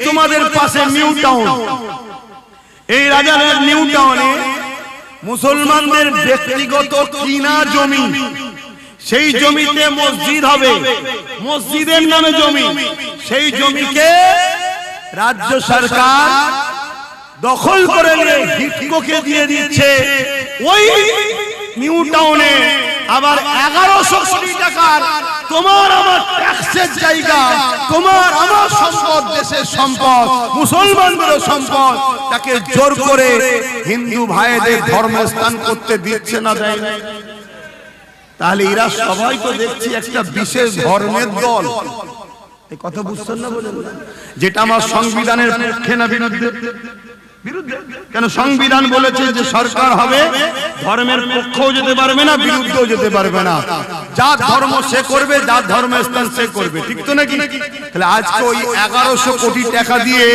তোমাদের পাশে new town, এই রাজারহাট নিউ টাউনে মুসলমানদের ব্যক্তিগত কিনা জমি, সেই জমিতে মসজিদ হবে, মসজিদের নামে জমি, সেই জমিকে রাজ্য সরকার দখল করে নিয়ে হিটকোকে দিয়ে দিচ্ছে। ওই নিউ টাউনে আবার 1100 কোটি টাকার তোমার আমার ট্যাক্সের জায়গা, তোমার আমার সম্পদ, দেশের সম্পদ, মুসলমানদের সম্পদ, তাকে জোর করে হিন্দু ভাইদের ধর্মস্থান করতে দিচ্ছে না, দেয় না। তাহলে এরা সবাই তো দেখছি একটা বিশেষ ধর্মের দল। এই কথা বুঝছেন না? বলেন যেটা আমার সংবিধানের পক্ষে না বিরুদ্ধে? বিরুদ্ধে। কেন? সংবিধান বলেছে যে সরকার হবে, ধর্মের পক্ষেও যেতে পারবে না, বিরুদ্ধেও যেতে পারবে না, যার ধর্ম সে করবে, যার ধর্মের স্থান সে করবে, ঠিক তো নাকি? তাহলে আজকে ওই 1100 কোটি টাকা দিয়ে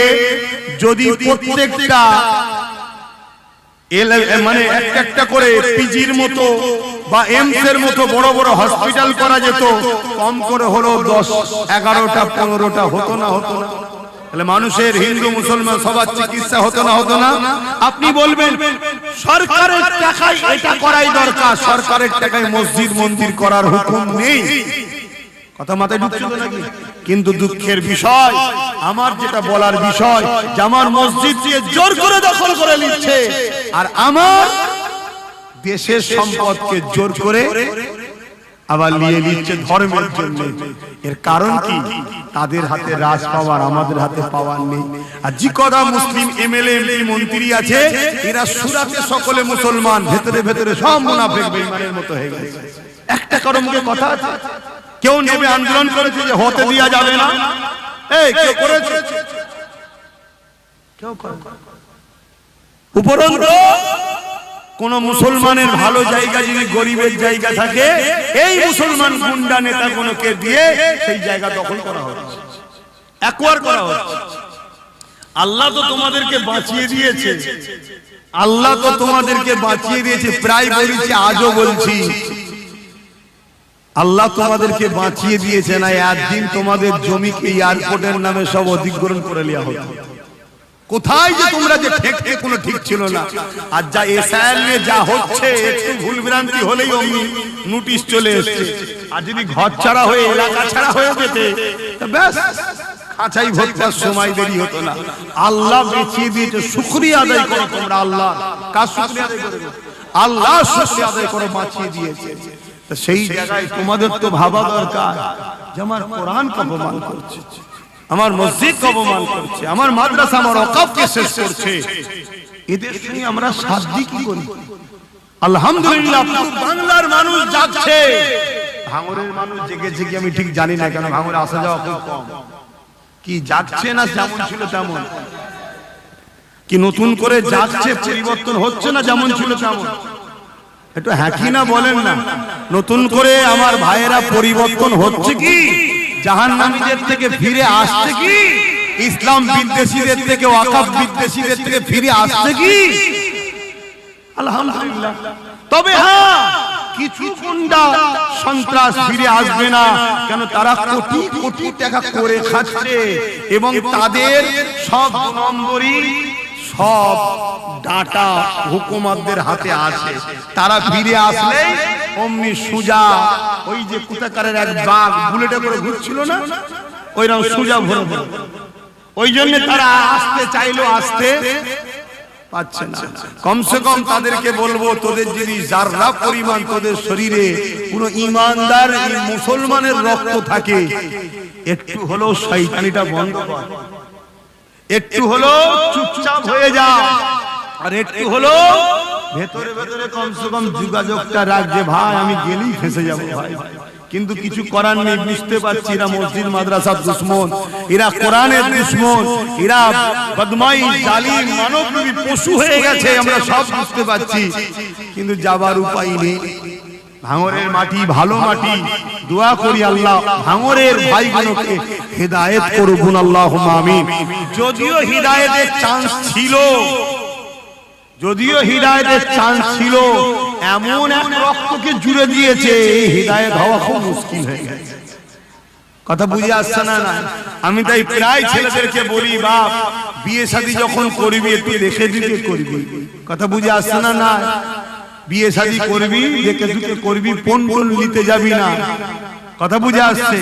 যদি প্রত্যেকটা মানে একটা করে পিজির মতো বা এমস এর মতো বড় বড় হসপিটাল করা যেত, কম করে হলো 10, 11টা, 15টা হতো না? হতো না? তাহলে মানুষের হিন্দু মুসলমান সবার চিকিৎসা হতো না? হতো না? আপনি বলবেন সরকারের টাকায় এটা করাই দরকার, সরকারের টাকায় মসজিদ মন্দির করার হুকুম নেই। কথা মাথায় ঢুকছিল নাকি? কিন্তু দুঃখের বিষয়, আমার যেটা বলার বিষয়, যে আমার মসজিদ দিয়ে জোর করে দখল করে নিচ্ছে, আর আমার দেশের সম্পদকে জোর করে আবার নিয়ে নিচ্ছে ধর্মের জন্য। এর কারণ কি? তাদের হাতে রাজ পাওয়ার, আমাদের হাতে পাওয়ার নেই। আর যে কটা মুসলিম এমএলএ এমপি মন্ত্রী আছে, এরা সুরাতে সকলে মুসলমান, ভেতরে ভেতরে সব মুনাফিক বেঈমানের মতো হয়ে গেছে। একটা কারো মুখে কথা আছে? কেউ নেমে আন্দোলন করেছে যে হতে দেওয়া যাবে না? এই কেউ করেছে? কেউ করে? উপরন্তু কোন মুসলমানের ভালো জায়গা যদি গরিবের জায়গা থাকে, এই মুসলমান গুন্ডা নেতা কোনকে দিয়ে সেই জায়গা দখল করা হচ্ছে, একবার করা হচ্ছে। আল্লাহ তো তোমাদেরকে বাঁচিয়ে দিয়েছে, আল্লাহ তো তোমাদেরকে বাঁচিয়ে দিয়েছে। প্রায় বলেছি, আজও বলছি, আল্লাহ তোমাদেরকে বাঁচিয়ে দিয়েছে না, একদিন তোমাদের জমিকে এয়ারপোর্টের নামে সব অধিগ্রহণ করে নেওয়া হতো। কোথায় যে তোমরা যে ঠেকতে কোনো ঠিক ছিল না। আর যা এসআইআর নিয়ে যা হচ্ছে, একটু ভুল ভ্রান্তি হলেই অমনি নোটিশ চলে এসছে। আর যদি ঘর ছাড়া হয়ে এলাকা ছাড়া হয়ে যেতে, ব্যাস খাঁচাই ভর্তার সময় দেরি হতো না। আল্লাহ বাঁচিয়ে দিয়েছে, শুকরিয়া আদায় করো তোমরা। আল্লাহ কার শুকরিয়া আদায় করো? আল্লাহ শুকরিয়া আদায় করো, বাঁচিয়ে দিয়েছে। সেই জায়গায় তোমাদের তো ভাবা দরকার যে আমার কোরআনকে অপমান করছে, আমার মসজিদকে অপমান করছে, আমার মাদ্রাসা, আমার ওয়াকফকে শেষ করছে, এদের শুনে আমরা শান্তি কি করি? আলহামদুলিল্লাহ বাংলার মানুষ যাচ্ছে, ভাঙড়ের মানুষ জেগেছে কি আমি ঠিক জানি না, কেন ভাঙড়ে আসা যাওয়া খুব কম। কি যাচ্ছে না যেমন ছিল তেমন? কি নতুন করে যাচ্ছে, পরিবর্তন হচ্ছে না যেমন ছিল তেমন? একটু হ্যাঁ কি না বলেন না? নতুন করে আমার ভাইয়েরা পরিবর্তন হচ্ছে কি? জাহান্নামীদের থেকে ফিরে আসছে কি? ইসলাম বিদ্বেষীদের থেকে, ওয়াকফ বিদ্বেষীদের থেকে ফিরে আসছে কি? আলহামদুলিল্লাহ। তবে হ্যাঁ, কিছু গুন্ডা সন্ত্রাস ফিরে আসবে না, কেন? তারা কোটি কোটি টাকা করে খাচ্ছে এবং তাদের সব নম্বরই, সব ডাটা হুকুমতদের হাতে আছে। তারা ফিরে আসলে অমনি সুজা, ওই যে কোথাকারের এক বাঘ বুলেটে করে ঘুরছিল না, ওইরকম সুজা ভরে ভরে। ওই জন্য তারা আসতে চাইলেও আসতে পারছে না। কমসে কম তাদেরকে বলবো, তোদের যদি যাররা পরিমাণ তোদের শরীরে কোনো ইমানদার মুসলমানের রক্ত থাকে, একটু হলেও শয়তানিটা বন্ধ কর, একটু হলো চুপচাপ হয়ে যা, আর একটু হলো ভেতরে ভেতরে কমসে কম যোগাযোগটা রাখ যে ভাই আমি গেলেই ফেসে যাবো ভাই। কিন্তু কিছু করার নেই, বুঝতে পারছি এরা মসজিদ মাদ্রাসার দুশমন, এরা কোরআনের দুশমন, এরা বদমাই, জালিম, মানবরূপী পশু হয়ে গেছে, আমরা সব বুঝতে পারছি, কিন্তু যাবার উপায় নেই। ভাঙড়ের মাটি ভালো মাটি, দোয়া করি আল্লাহ ভাঙড়ের ভাইগুলোকে হেদায়েত করুন, আল্লাহুম্মা আমিন। যদিও হিদায়েতের চান্স ছিল, যদিও হিদায়েতের চান্স ছিল, এমন এক রক্তকে জুড়ে দিয়েছে, এই হিদায়েত হওয়া খুব মুশকিল হয়ে গেছে। কথা বুঝে আসছে না? না, আমি তাই প্রায় ছেলেদেরকে বলি, বাপ বিয়ে শাদী যখন করবি একটু দেখে দেখে করবি। কথা বুঝে আসছে না? না, বিয়ে শাদী করবি দেখে দেখে করবি, পণ নিতে যাবি না। কথা বুঝে আসছে?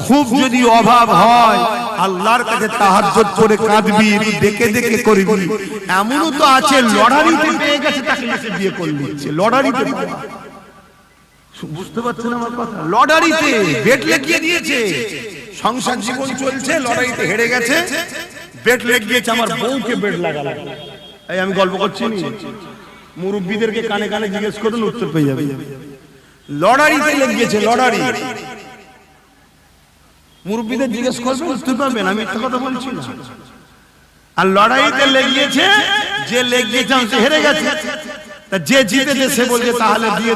খুব যদি অভাব হয় আল্লাহর কাছে তাহাজ্জুদ করে কাঁদবি, দেখে দেখে করবি। এমনও তো আছে লটারিতে পেয়ে গেছে, তাকে এসে বিয়ে করে নিচ্ছে লটারিতে। বুঝতে পারছেন আমার কথা? লটারিতে বেট লাগিয়ে দিয়েছে, সংসার জীবন চলছে, লটারিতে হেরে গেছে, বেট লাগিয়েছে, আমার বউকে বেট লাগালো। এই আমি গল্প করছি না, মুরব্বীদেরকে কানে কানে জিজ্ঞেস করুন, উত্তর পেয়ে যাবে। লটারিতে লেগেছে, লটারি। মুরব্বীদের জিজ্ঞেস করবেন, উত্তর পাবেন, আমি একটা কথা বলছি না। আর লড়াইতে লেগিয়েছে, যে লেগিয়েছে সে হেরে গেছে, তা যে জিতেছে সে বলছে তাহলে দিয়ে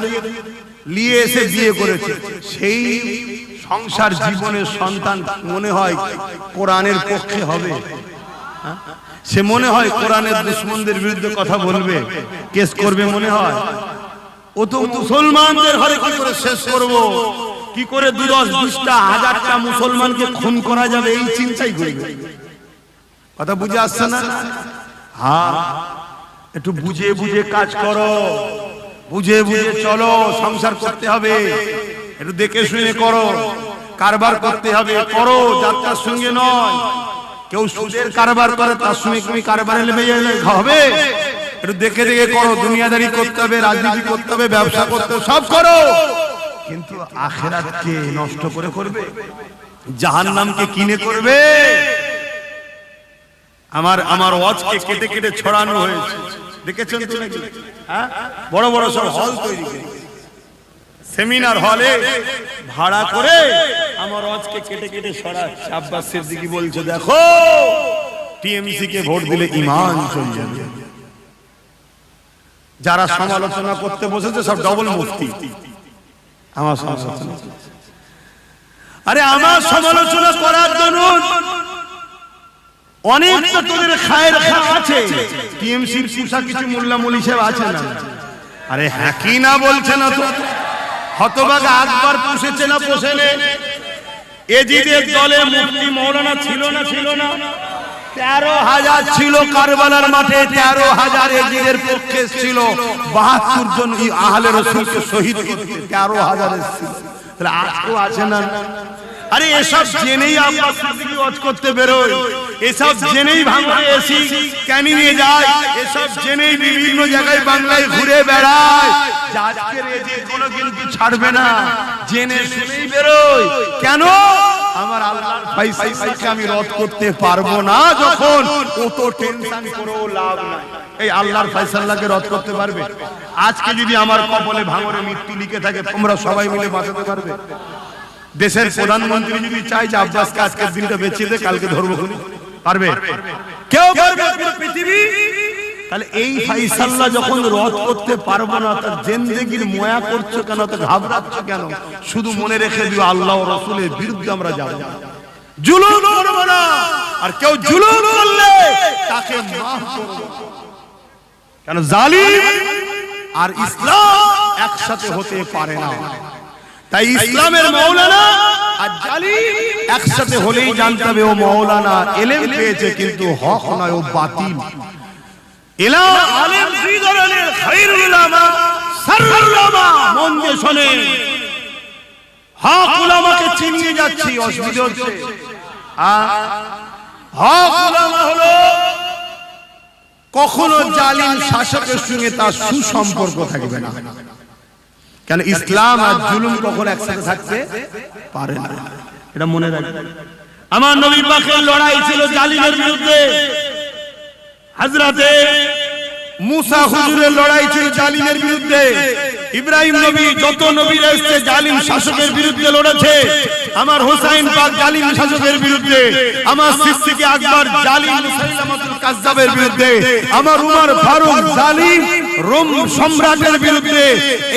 নিয়ে এসে বিয়ে করেছে। সেই সংসার জীবনের সন্তান মনে হয় কোরআনের পক্ষে হবে, সে মনে হয় কোরআনের দুশমনদের বিরুদ্ধে কথা বলবে, কেস করবে মনে হয়। ও তো মুসলমানদের ঘরে কি করে শেষ করব, কি করে 10-20টা 1000টা মুসলমানকে খুন করা যাবে এই চিন্তাই করবে। কথা বুঝে আসছে না? হ্যাঁ, একটু বুঝে বুঝে কাজ করো, বুঝে বুঝে চলো, সংসার করতে হবে, একটু দেখে শুনে করো, কারবার করতে হবে, করো, যাত্রার সঙ্গে নয়। কেউ সুদের কারবার করে তার সঙ্গে তুমি কারবারে নেমে হবে, একটু দেখে দেখে করো। দুনিয়াদারি করতে হবে, রাজনীতি করতে হবে, ব্যবসা করতে হবে, সব করো, কিন্তু আখিরাতকে নষ্ট করে করবে, জাহান্নামকে কিনে করবে। আমার ওয়াজকে কেটে কেটে ছড়ানো হয়েছে, দেখেছেন তো নাকি? হ্যাঁ, বড় বড় সব হল তৈরি করে, সেমিনার হলে ভাড়া করে আমার ওয়াজকে কেটে কেটে ছড়াচ্ছে। আব্বাস সিদ্দিকী বলছে, দেখো টিএমসি কে ভোট দিলে ঈমান চলে যাবে। যারা সমালোচনা করতে বসেছে সব ডবল মুফতি। আমার সমালোচনা, আরে আমার সমালোচনা করার জন্য অনেক তো তোদের খায়ের খাওয়া আছে। টিএমসির পুষা কিছু মোল্লা মলি সাহেব আছে না? আরে হ্যাঁ কি না বলছে না তো? হতভাগা আকবর পুষেছে না পোষেনে? এজিদের দলে মুফতি মৌলানা ছিল না? ছিল না? 13,000 ছিল কারবালার মাঠে, 13,000 এজিদের পক্ষে ছিল, 72 জন আহলে রাসূলকে শহীদ করতে 13,000 ছিল। তাহলে আজও আছে না? আরে এসব জেনেই আব্বাস সিদ্দিকী ওয়াজ করতে বেরোয়, এসব জেনেই ভাঙড়ে এসি ক্যানি নিয়ে যায়, এসব জেনেই বিভিন্ন জায়গায় বাংলায় ঘুরে বেড়ায়। আজকের এজিদ কোনো কিন্তু ছাড়বে না, জেনে শুনেই বেরোয়। কেন? আমার আল্লাহর ফয়সালাকে আমি রদ করতে পারবো না যখন, ও তো টেনশন করেও লাভ নাই। এই আল্লাহর ফয়সালাকে রদ করতে পারবে? আজকে যদি আমার কপালে ভাঙড়ে মৃত্যু লিখে থাকে, তোমরা সবাই মিলে বাঁচাতে পারবে? দেশের প্রধানমন্ত্রী যদি চায় যে আব্বাসকে আজকের দিনটা বেঁচে দে, কালকে ধরবো, পারবে? কেউ পারবে? পৃথিবী। তাহলে এই ফয়সালা যখন রদ করতে পারবো না, তার জিন্দেগির ময়া করছো কেন, তো ঘাবড়াচ্ছ কেন? শুধু মনে রেখে দিও আল্লাহ ও রাসূলের বিরুদ্ধে আমরা যাব না, জুলুম করব না, আর কেউ জুলুম করলে তাকে মাফ করব। কেন জালিম আর ইসলাম একসাথে হতে পারে না। তাই ইসলামের মাওলানা আর জালিম একসাথে হলেই জানতে হবে ও মাওলানা ইলম পেয়েছে, কিন্তু হক নয়, ও বাতিল। আলেম দুই ধরনের, খায়রুল উলামা, শাররুল উলামা। মন দিয়ে শোনেন, হক উলামাকে চিনিয়ে যাচ্ছি, অসুবিধা হচ্ছে। হক উলামা হলো কখনো জালিম শাসকের সঙ্গে তার সুসম্পর্ক থাকবে না। কেন? ইসলাম আর জুলুম কখনো একসাথে থাকতে পারে না, এটা মনে রাখবেন। আমার নবী পাকের লড়াই ছিল জালিমের বিরুদ্ধে, হযরতে মুসা হুজুরের লড়াই ছিল জালিমের বিরুদ্ধে, ইব্রাহিম নবী, যত নবীরা এসেছে জালিম শাসকের বিরুদ্ধে লড়েছে। আমার হুসাইন পাক জালিম শাসকের বিরুদ্ধে, আমার সিদ্দিক আকবর জালিম মুসাইলামাতুল কাজ্জাবের বিরুদ্ধে, আমার উমর ফারুক জালিম রোম সম্রাটের বিরুদ্ধে,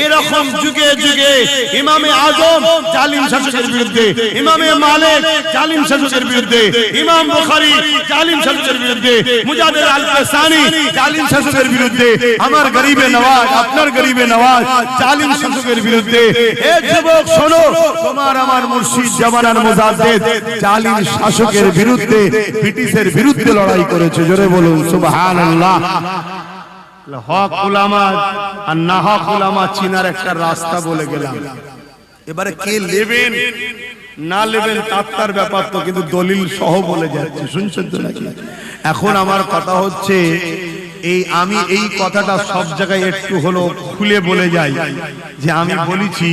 এরকম যুগে যুগে ইমামে আজম জালিম শাসকের বিরুদ্ধে, ইমামে মালিক জালিম শাসকের বিরুদ্ধে, ইমাম বুখারী জালিম শাসকের বিরুদ্ধে, মুজাদ্দিদ আল-কাসানি জালিম শাসকের বিরুদ্ধে, আমার গরিবে নওয়াজ, আপনার গরিবে নওয়াজ জালিম শাসকের বিরুদ্ধে। এ যুবক শোনো, তোমার আমার মুর্শিদ জামানার মুজাদ্দিদ জালিম শাসকের বিরুদ্ধে, ব্রিটিশের বিরুদ্ধে লড়াই করেছে। জোরে বলুন সুবহানাল্লাহ। হক উলামা আর না হক উলামা চিনার একটা রাস্তা বলে গেলাম। এবারে কে নেবেন না নেবেন তার ব্যাপার তো, কিন্তু দলিল সহ বলে যাচ্ছে, শুনছেন তো নাকি? এখন আমার কথা হচ্ছে আমি এই কথাটা সব জায়গায় একটু হলো খুলে বলে যাই, যে আমি বলেছি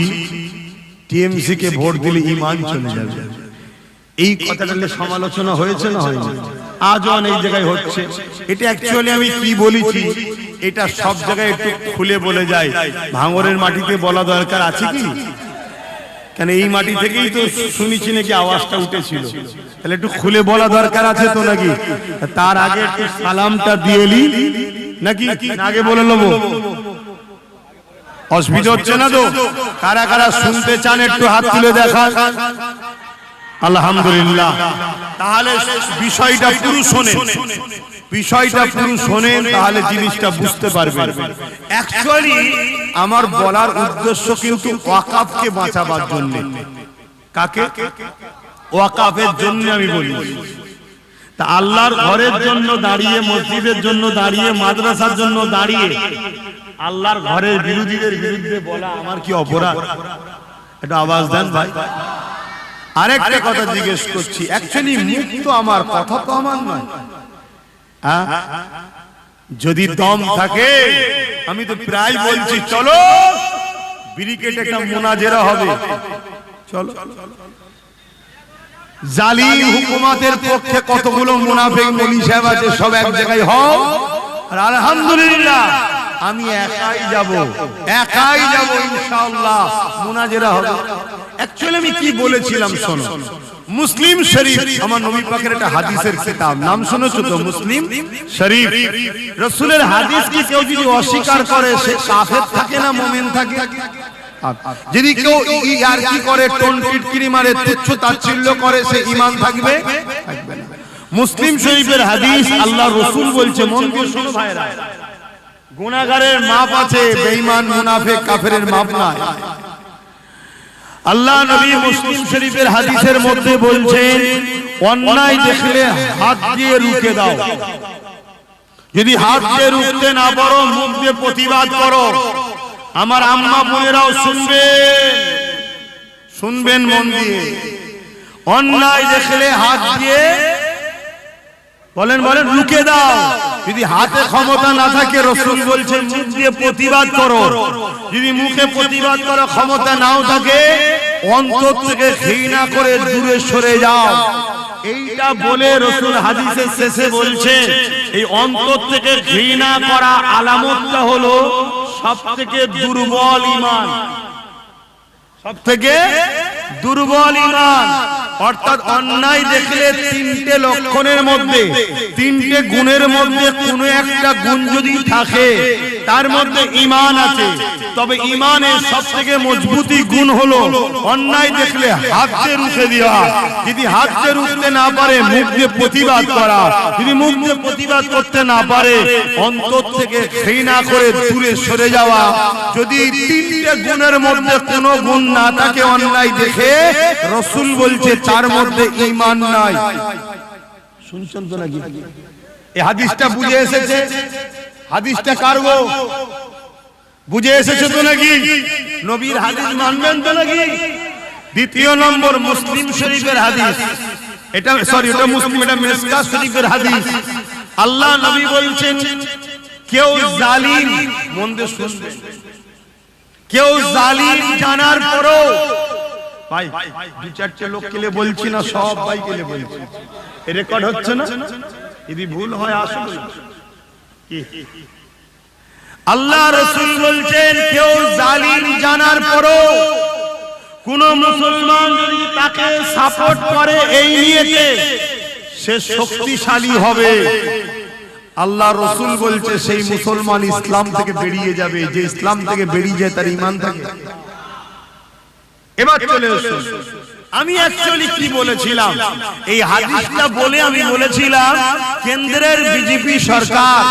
টিএমসি কে ভোট দিলে ঈমান চলে যাবে। এই কথাটা নিয়ে সমালোচনা হয়েছে না হয়নি? আজও অনেক জায়গায় হচ্ছে। এটা অ্যাকচুয়ালি আমি কি বলেছি এটা সব জায়গায় একটু খুলে বলে যাই। ভাঙরের মাটিতে বলা দরকার আছে কি? কেন এই মাটি থেকেই তো শুনেছি নাকি আওয়াজটা উঠেছিল, তাহলে একটু খুলে বলা দরকার আছে তো নাকি? তার আগে একটু সালামটা দিয়ে নি নাকি, আগে বলে নেবো? অসুবিধা হচ্ছে না তো? কারা কারা শুনতে চান একটু হাত তুলে দেখান। আলহামদুলিল্লাহ। তাহলে বিষয়টা পুরো শোনেন, বিষয়টা পুরো শোনেন, তাহলে জিনিসটা বুঝতে পারবেন। অ্যাকচুয়ালি আমার বলার উদ্দেশ্য কিন্তু ওয়াকাফকে বাঁচাবার জন্য। কাকে? ওয়াকাফের জন্য আমি বলি। তা আল্লাহর ঘরের জন্য দাঁড়িয়ে, মসজিদের জন্য দাঁড়িয়ে, মাদ্রাসার জন্য দাঁড়িয়ে আল্লাহর ঘরের বিরোধীদের বিরুদ্ধে বলা আমার কি অপরাধ? এটা আওয়াজ দেন ভাই। আরেকটা কথা জিজ্ঞেস করছি, অ্যাকচুয়ালি মুখ তো আমার, কথা তো আমার নয়। যদি দম থাকে, আমি তো প্রায় বলছি চলো ব্রিকেট একটা মুনাজেরা হবে, চলো। জালিম হুকুমতের পক্ষে কতগুলো মুনাফিক মৌলভী সাহেব আছে, সব এক জায়গায় হও, আর আলহামদুলিল্লাহ আমি একাই যাব ইনশাআল্লাহ, মুনাজেরা হবে। অ্যাকচুয়ালি আমি কি বলেছিলাম শোনো। মুসলিম শরীফ আমার নবী পাকের একটা হাদিসের কিতাব, নাম শুনেছো তো? মুসলিম শরীফ। রাসূলের হাদিস কি কেউ যদি অস্বীকার করে সে কাফের থাকে না মুমিন থাকে? যদি কেউ আর কি করে, টোন টিটকিরি মারে, তুচ্ছ তাচ্ছিল্য করে, সে ঈমান থাকবে থাকবে না। মুসলিম শরীফের হাদিস, আল্লাহ রাসূল বলছে, মন দিয়ে শোনো ভাইরা, গুনাহগারের মাপ আছে, বেঈমান মুনাফিক কাফেরের মাপ নাই। আল্লাহ নবী মুসলিম শরীফের হাদিসের মধ্যে বলছেন, অন্যায় দেখলে হাত দিয়ে রুখে দাও। যদি হাত দিয়ে রুখতে না পারো, মুখ দিয়ে প্রতিবাদ করো। আমার আম্মা বোনেরাও শুনবেন মন দিয়ে। অন্যায় দেখলে হাত দিয়ে বলেন রুখে দাও। যদি হাতে ক্ষমতা না থাকে, রাসূল বলছেন মুখ দিয়ে প্রতিবাদ করো। যদি মুখে প্রতিবাদ করা ক্ষমতা নাও থাকে, অন্তর থেকে ঘৃণা করে দূরে সরে যাও। এইটা বলে রাসূল হাদিসের শেষে বলছেন, এই অন্তর থেকে ঘৃণা করা আলামতটা হলো সবথেকে দুর্বল ঈমান, সবথেকে দুর্বল ঈমান। অর্থাৎ অন্যায় দেখলে তিনটে লক্ষণের মধ্যে, তিনটে গুণের মধ্যে কোনো একটা গুণ যদি থাকে, তার মধ্যে ঈমান আছে। তবে ঈমানের সবথেকে মজবুতি গুণ হলো অন্যায় দেখলে হাত দিয়ে রুখে দেওয়া। যদি হাত দিয়ে রুখতে না পারে, মুখ দিয়ে প্রতিবাদ করা। যদি মুখ দিয়ে প্রতিবাদ করতে না পারে, অন্তর থেকে ঘৃণা করে দূরে সরে যাওয়া। যদি তিনটে গুণের মধ্যে কোনো গুণ না থাকে অন্যায় দেখে, রাসূল বলছে তার মধ্যে ঈমান নাই। শুনছেন তো নাকি? এই হাদিসটা বুঝে এসেছে? হাদিসটা কার গো? বুঝে এসেছে তো নাকি? নবীর হাদিস মানবেন তো নাকি? দ্বিতীয় নম্বর মুসলিম শরীফের হাদিস, এটা সরি এটা মুসলিম, এটা মিশকাত শরীফের হাদিস। আল্লাহ নবী বলছেন, কেউ জালিম, মন দিয়ে শুনবেন, কেউ জালিম জানার পরও, ভাই দু চারটে লোক কেলে বলছি না, সব ভাই কেলে বলছি, রেকর্ড হচ্ছে না? যদি ভুল হয় আসুন। আল্লাহ রাসূল বলছেন, কেউ জালিম জানার পরও কোন মুসলমান যদি তাকে সাপোর্ট করে এই নিয়েতে, সে শক্তিশালী হবে। আল্লাহ রসুল বলছে সেই মুসলমান ইসলাম থেকে বেরিয়ে যাবে, যে ইসলাম থেকে বেরিয়ে যায় তার ঈমান থাকে। এবার চলে আসুন, আমি অ্যাকচুয়ালি কি বলেছিলাম, এই হাদিসটা বলে আমি বলেছিলাম কেন্দ্রের বিজেপি সরকার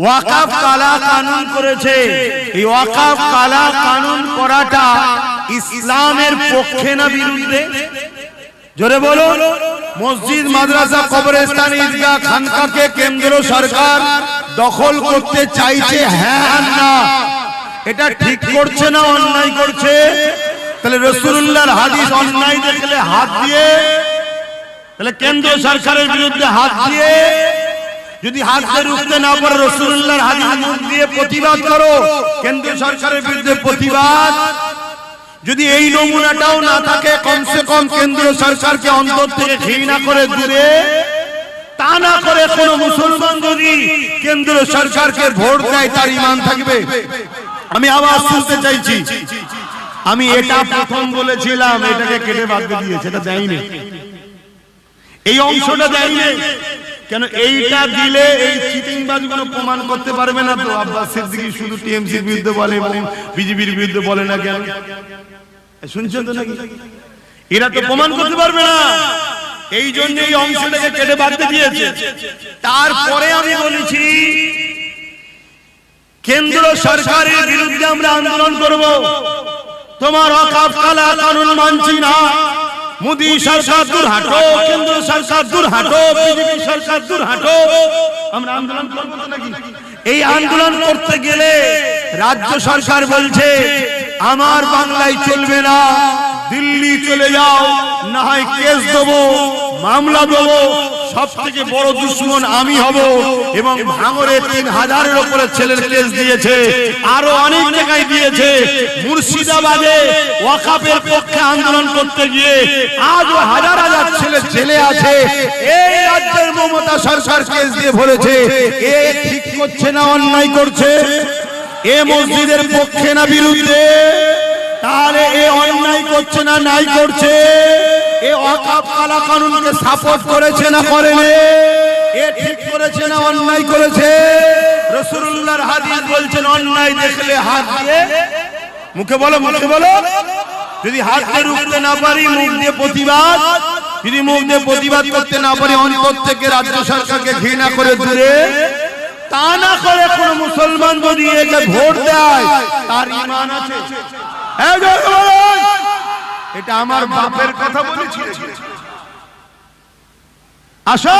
ওয়াকফ কালা কানুন করেছে। এই ওয়াকফ কালা কানুন করাটা ইসলামের পক্ষে না বিরুদ্ধে? জোরে বলুন। মসজিদ, মাদ্রাসা, কবরস্থান, ঈদগাহ, খানকাকে কেন্দ্র সরকার দখল করতে চাইছে, হ্যাঁ না? এটা ঠিক করছে না অন্যায় করছে? তাহলে রাসূলুল্লাহর হাদিস অন্যায় দেখলে হাত দিয়ে, তাহলে কেন্দ্র সরকারের বিরুদ্ধে হাত দিয়ে, যদি হাত দিয়ে রুখতে না পারে রাসূলুল্লাহর হাদিস মুখ দিয়ে প্রতিবাদ করো, কেন্দ্র সরকারের বিরুদ্ধে প্রতিবাদ। যদি এই নমুনাটাও না থাকে, কমসে কম কেন্দ্র সরকারকে অন্তর থেকে ঘৃণা করে দূরে, তা না করে কোন মুসলমান যদি কেন্দ্র সরকারকে ভোট দেয় তার ঈমান থাকবে? আমি আবার শুনতে চাইছি, আমি এটা প্রথম বলেছিলাম, এটাকে কেটে বাদ দিয়েছে, এটা দেয়নি, এই অংশটা দেয়নি। কেন এইটা দিলে এই চিটিংবাজগুলো প্রমাণ করতে পারবে না তো? আব্বাস সিদ্দিকী শুধু টিএমসির বিরুদ্ধে বলে এবং বিজেপির বিরুদ্ধে বলে না কেন? শুনছেন তো নাকি? এরা তো প্রমাণ করতে পারবে না, এই জন্য এই অংশটাকে কেটে বাদ দিয়েছে। তারপরে আমি বলেছি কেন্দ্র সরকারের বিরুদ্ধে আমরা আন্দোলন করব। তোমার ওয়াকফ কালা কানুন মানছি না, মোদী সরকার দূর হাঁটো, কেন্দ্র সরকার দূর হাঁটো, বিজেপি সরকার দূর হাঁটো, আমরা আন্দোলন করব তো নাকি? এই আন্দোলন করতে গেলে রাজ্য সরকার বলছে আমার বাংলায় চলবে না, দিল্লি চলে যাও, না হয় কেস দেবো, মামলা দেবো, সব থেকে বড় দুশ্মন আমি হব। এবং ভাঙড়ে 3000-এর উপরে ছেলের কেস দিয়েছে, আরো অনেক জায়গায় দিয়েছে। মুর্শিদাবাদে ওয়াকফের পক্ষে আন্দোলন করতে গিয়ে আজও হাজার হাজার ছেলে জেলে আছে। এই রাজ্যের মমতা সরকার কেস দিয়ে ভরেছে। এ ঠিক করছে না অন্যায় করছে? এ মসজিদের পক্ষে না বিরুদ্ধে? তাহলে এ অন্যায় করছে না নাই করছে? এ ওয়াকফ কালা কানুনকে সাপোর্ট করেছে না করেনি? এ ঠিক করেছে না অন্যায় করেছে? রাসূলুল্লাহর হাদিস বলছেন অন্যায় দেখলে হাত দিয়ে, মুখে বলো, মুখে বলো, যদি হাত দিয়ে রুখতে না পারি মুখ দিয়ে প্রতিবাদ, যদি মুখ দিয়ে প্রতিবাদ করতে না পারি অন্তর থেকে রাজ্য সরকারকে ঘৃণা করে দূরে, তা না করে কোন মুসলমান যদি একে ভোট দেয় তার ঈমান আছে? এটা আমার বাপের কথা বলেছি। আসো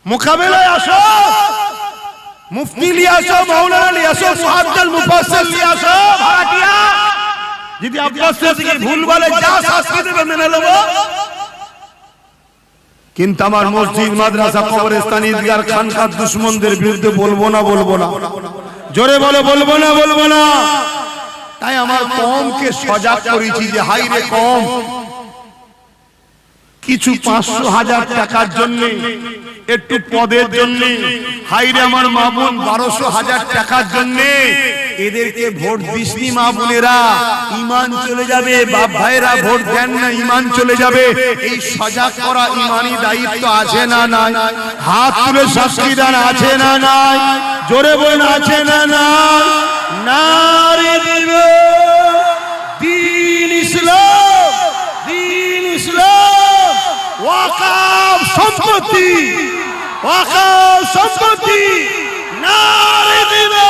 মোকাবেলায়, আসো মুফতি নিয়ে আসো, মাওলানা নিয়ে আসো, মুহাদ্দিস মুফাসসির নিয়ে আসো, ভাড়াটিয়া। যদি আব্বাস থেকে ভুল বলে যা শাস্তি দেবে মেনে নেব। কিন্তু আমার মসজিদ, মাদ্রাসা, কবরস্থান, ঈদগাহ, খানকার দুশমনদের বিরুদ্ধে বলবো না, বলবো না। জোরে বলে বলবো না, বলবো না। তাই আমার কমকে সজাগ করেছি যে হাই রে কম, কিছু 500,000 টাকার জন্য, একটু পদের জন্য, হাই রে আমার মা বোন 1200,000 টাকার জন্য এদেরকে ভোট দিসনি মা বোনেরা, ঈমান চলে যাবে। বাপ ভাইরা ভোট দেন না, ঈমান চলে যাবে। এই সজাগ করা ঈমানি দায়িত্ব আছে না নাই? হাত তুলে সাক্ষী দেন, আছে না নাই? জোরে বলেন, আছে না নাই? নারে দিবে দ্বীন ইসলাম, দ্বীন ইসলাম, ওয়াকফ সম্পত্তি, ওয়াকফ সম্পত্তি, নারে দিবে।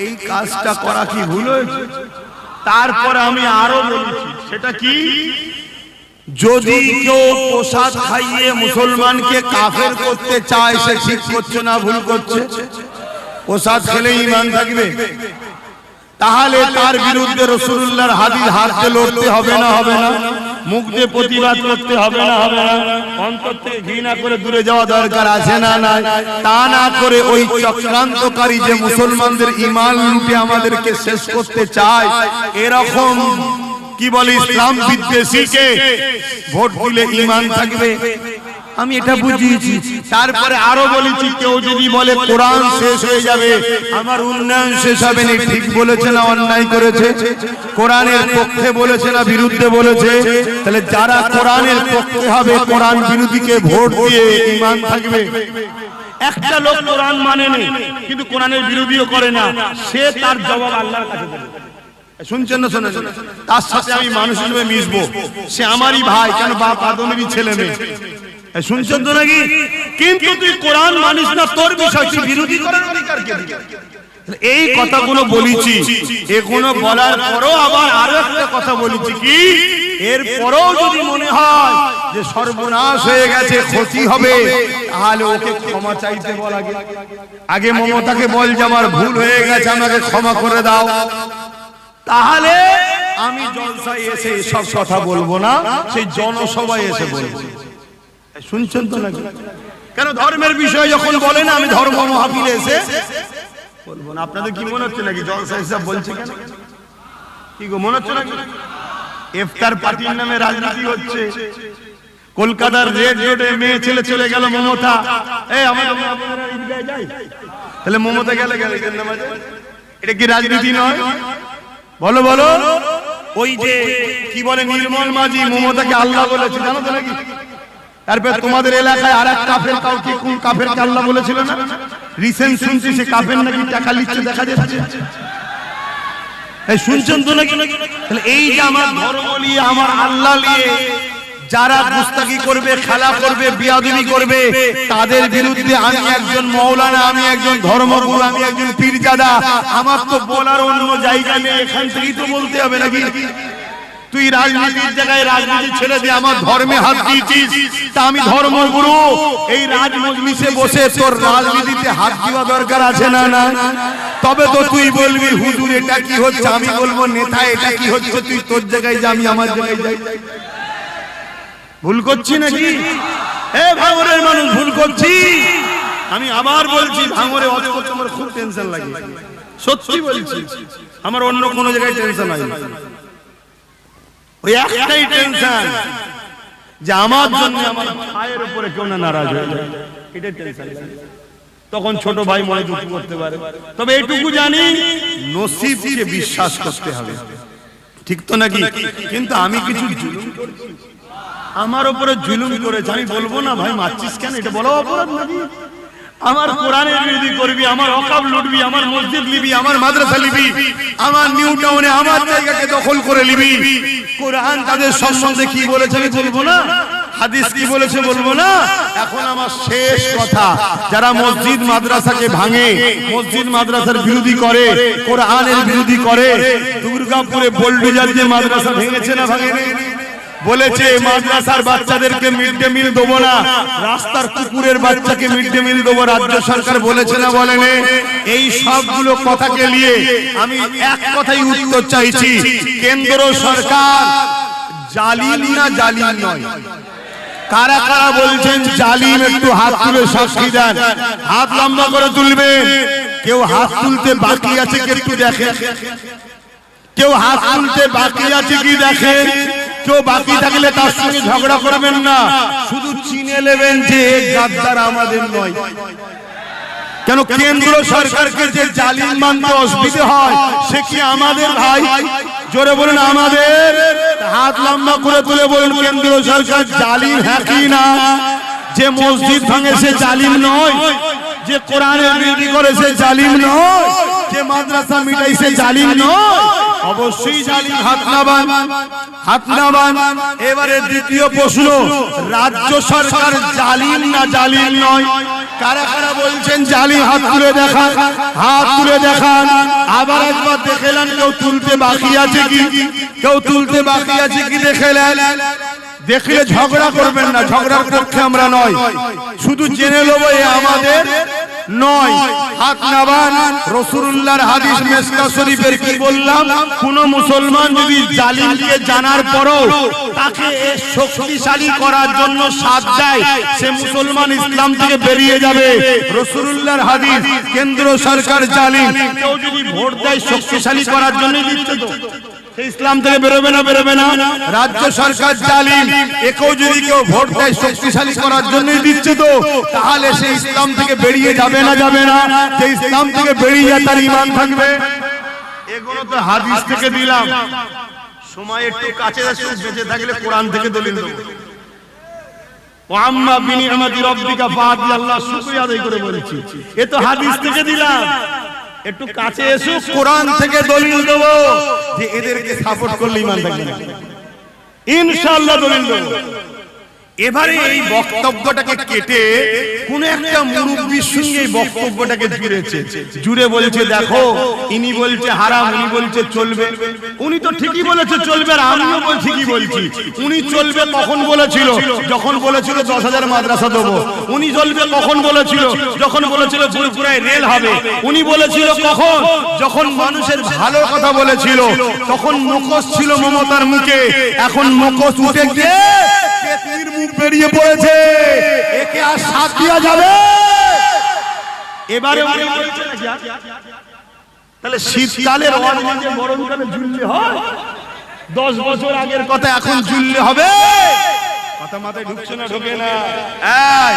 এই কাজটা করা কি ভুল হয়েছে? তারপর আমি আরো বলেছি, সেটা কি, যদি কেউ প্রসাদ খাইয়ে মুসলমানকে কাফের করতে চায় সে ঠিক করছে না ভুল করছে? প্রসাদ খেলে ঈমান থাকবে? তাহলে তার বিরুদ্ধে রাসূলুল্লাহর হাদিস হাত দিয়ে লড়তে হবে না, হবে না? মুখ দিয়ে প্রতিবাদ করতে হবে না, হবে না? অন্তর থেকে ঘৃণা করে দূরে যাওয়া দরকার আছে না নাই? তা না করে ওই চক্রান্তকারী যে মুসলমানদের ঈমান লুটে আমাদেরকে শেষ করতে চায়, এরকম কি বলে ইসলাম বিদ্বেষীকে ভোট দিলে ঈমান থাকবে? আমি এটা বুঝিয়েছি। তারপরে আরো বলেছি কেউ যদি বলে কোরআন শেষ হয়ে যাবে আমার উন্নয়ন শেষ হবে না, ঠিক বলেছে না অন্যায় করেছে? কোরআনের পক্ষে বলেছে না বিরুদ্ধে বলেছে? তাহলে যারা কোরআনের পক্ষে হবে কোরআন বিরোধীকে ভোট দিয়ে ঈমান থাকবে। একটা লোক কোরআন মানে না কিন্তু কোরআনের বিরোধীও করে না, সে তার জবাব আল্লাহর কাছে দেবে। শুনছেন না? শোনেন, তার সাথে আমি মানুষ হিসেবে মিশবো, সে আমারই ভাই, কেন বাপ আদমেরই ছেলে মেয়ে। শুনছেন তো নাকি? কিন্তু তুই কোরআন মানিস না, তোর বিষয়, তুই বিরোধী করার অধিকার কে দিল? এই কথাগুলো বলেছি, এগুলো বলার পরও আবার আরো একটা কথা বলেছি কি, এরপরও যদি মনে হয় যে সর্বনাশ হয়ে গেছে, ক্ষতি হবে, তাহলে ওকে ক্ষমা চাইতে বল। আগে মমতাকে বল যে আমার ভুল হয়ে গেছে, আমাকে ক্ষমা করে দাও। তাহলে আমি জলসায় এসে এসব কথা বলবো না, সেই জনসভায় এসে বলবো। শুনছেন তো নাকি? কেন ধর্মের বিষয় যখন বলে না, আমি ধর্ম মাহফিলে এসে বলবো না। আপনাদের কি মনে হচ্ছে নাকি জলসায় এসে বলছে কেন? কি গো মনে হচ্ছে নাকি ইফতার পার্টির নামে রাজনীতি হচ্ছে? কলকাতার রেড রোডে মেয়ে ছেলে চলে গেল মমতা, এই আমাদের ঈদগাহে যাই, তাহলে মমতা গেলে এটা কি রাজনীতি নয়? বলো বলো। ওই যে কি বলে নির্মল মাঝি মমতাকে আল্লাহ বলেছে, জানো তো নাকি? তারপর তোমাদের এলাকায় আর এক কাফের, কাউকে কোন কাফেরকে আল্লাহ বলেছিল না? রিসেন্ট শুনছি সে কাফের নাকি টাকা লিখছে, দেখা যাচ্ছে। এই শুনছেন তো নাকি? তাহলে এই যে আমার ধর্ম নিয়ে, আমার আল্লাহ নিয়ে যারা গুস্তাখি করবে, খেলা করবে, বিয়াদবি করবে, তাদের বিরুদ্ধে আমি একজন মাওলানা, আমি একজন ধর্মগুরু, আমি একজন পীরজাদা, আমার তো বলার অন্য জায়গা নেই, এখান থেকেই তো বলতে হবে নাকি? তুই রাজনীতির জায়গায় রাজনীতি ছেড়ে দিয়ে আমার ধর্মে হাত দিয়েছিস, তা আমি ধর্মগুরু, এই রাজ মজলিসে বসে তোর রাজনীতিতে হাত দেওয়া দরকার আছে না? না, তবে তো তুই বলবি হুজুর এটা কি হচ্ছে, আমি বলবো নেতা এটা কি হচ্ছে, তুই তোর জায়গায় যা, আমি আমার জায়গায় যাই। ভুল করছি নাকি? এ ভাঙরের মানুষ ভুল করছি? আমি আবার বলছি, ভাঙরে অত করতে আমার খুব টেনশন লাগে, সত্যি বলছি। আমার অন্য কোনো জায়গায় টেনশন হয় না, ওই একটাই টেনশন যে আমার জন্য আমার ভাইয়ের উপরে কেউ না নারাজ হয়ে যায়, এটাই টেনশন। তখন ছোট ভাই মনে দুঃখ করতে পারে, তবে এইটুকু জানি নসিবকে বিশ্বাস করতে হবে, ঠিক তো নাকি? কিন্তু আমি কিছু জুলুম করছি, আমার উপরে জুলুম করেছে, আমি বলবো না ভাই মারছিস কেন, এটা বলো অপরাধ নাকি? আমার কোরআনের বিরোধী করবি, আমার ওয়াকফ লুটবি, আমার মসজিদ নিবি, আমার মাদ্রাসা নিবি, আমার নিউ টাউনে আমার জায়গাকে দখল করে নিবি, কোরআন তাদের সম্বন্ধে কি বলেছে আমি বলবো না? হাদিস কি বলেছে বলবো না? এখন আমার শেষ কথা, যারা মসজিদ মাদ্রাসাকে ভাঙে, মসজিদ মাদ্রাসার বিরোধী করে, কোরআনের বিরোধী করে, দুর্গাপুরে বোল্ডোজার যে মাদ্রাসা ভেঙেছে না ভাঙেনি? বলেছে মাদ্রাসার বাচ্চাদেরকে মিড ডে মিল দেবো না, রাস্তার কুকুরের বাচ্চাকে মিড ডে মিল দেবো, রাজ্য সরকার বলেছে না বলেনি? এই সবগুলো কথাকে নিয়ে আমি এক কথাই উত্তর চাইছি, কেন্দ্র সরকার জালিম না জালিম নয়? কারা কারা বলছেন জালিম একটু হাত তুলে সাক্ষী দেন, হাত লম্বা করে তুলবেন। কেউ হাত তুলতে বাকি আছে কি একটু দেখেন, কেউ হাত তুলতে বাকি আছে কি দেখেন। কেউ বাকি থাকলে তার সঙ্গে ঝগড়া করবেন না, শুধু চিনে নেবেন যে গাদ্দার আমাদের নয়। কেন কেন্দ্র সরকারকে যে জালিম মানতে অসুবিধা হয়, সে কি আমাদের ভাই? জোরে বলুন আমাদের। হাত লম্বা করে তুলে বলুন কেন্দ্র সরকার জালিম হ্যাঁ কি না? যে মসজিদ ভাঙে সে জালিম নয়, যে কোরআনের বিরোধী করে সে জালিম নয়, যে মাদ্রাসা মিটাই সে জালিম নয়, অবশ্যই জালিম। হাত নামান, হাত নামান। এবারে দ্বিতীয় প্রশ্ন, রাজ্য সরকার জালিম না জালিম নয়? কারা কারা বলছেন জালিম হাত তুলে দেখান, হাত তুলে দেখান। আবার একবার দেখেলেন কেউ তুলতে বাকি আছে কি, কেউ তুলতে বাকি আছে কি দেখেলেন? দেখলে ঝগড়া করবেন না, ঝগড়ার পক্ষে আমরা নয়, শুধু জেনে নেব এ আমাদের নয়। হাত নামান। রাসূলুল্লাহর হাদিস মিশকা শরীফের কি বললাম, কোন মুসলমান যদি জালিমকে জানার পরও তাকে শক্তিশালী করার জন্য সাথ দেয়, সে মুসলমান ইসলাম থেকে বেরিয়ে যাবে। রাসূলুল্লাহর হাদিস। কেন্দ্র সরকার জালিম, কেউ যদি ভোট দেয় শক্তিশালী করার জন্য দিচ্ছে তো সে ইসলাম থেকে বেরোবে না বেরোবে না? রাজ্য সরকার জালিম, একেও যদি কেউ ভোট দেয় শক্তিশালী করার জন্যই দিচ্ছে, তো তাহলে সে ইসলাম থেকে বেরিয়ে যাবে না যাবে না? যে ইসলাম থেকে বেরিয়ে যায় তার ঈমান থাকবে। এগুলো তো হাদিস থেকে দিলাম, সময় একটু কাছে আসছে, বেঁচে থাকলে কোরআন থেকে দলিল দেব। ওয়াম্মা বিনিআমাতি রাব্বিকা ফাহাদিস, আল্লাহ শুকরিয়া আদায় করে বলেছি, এ তো হাদিস থেকে দিলাম। একটু কাছে এসো, কোরআন থেকে দলিল দেব যে এদেরকে সাপোর্ট করলে ঈমান থাকবে না, ইনশাআল্লাহ দলিল দেব। এবারে এই বক্তব্যটাকে কেটে কোন একটা মুরব্বির সঙ্গে এই বক্তব্যটাকে জুড়ে বলছে, দেখো ইনি বলছে হারাম, উনি বলছে চলবে। উনি তো ঠিকই বলেছে চলবে, আর আমিও বলছি কি বলছি। উনি চলবে কখন বলেছিল? যখন বলেছিল 10,000 মাদ্রাসা দেবো। উনি চলবে কখন বলেছিল? যখন বলেছিল ফুরফুরায় রেল হবে। উনি বলেছিল কখন? যখন মানুষের ভালো কথা বলেছিল, তখন মুখোশ ছিল মমতার মুখে, এখন মুখোশ উঠে গিয়ে পেতনির মুখ বেরিয়ে পড়েছে, একে আর সাথ দেওয়া যাবে? এবারে উনি বলছেন তাহলে শীতকালের অরণ্যে গরমকালে ঝুললে হয়? 10 বছর আগের কথা এখন ঝুললে হবে? কথা মাথায় ঢুকছে না? ঢোকে না। এই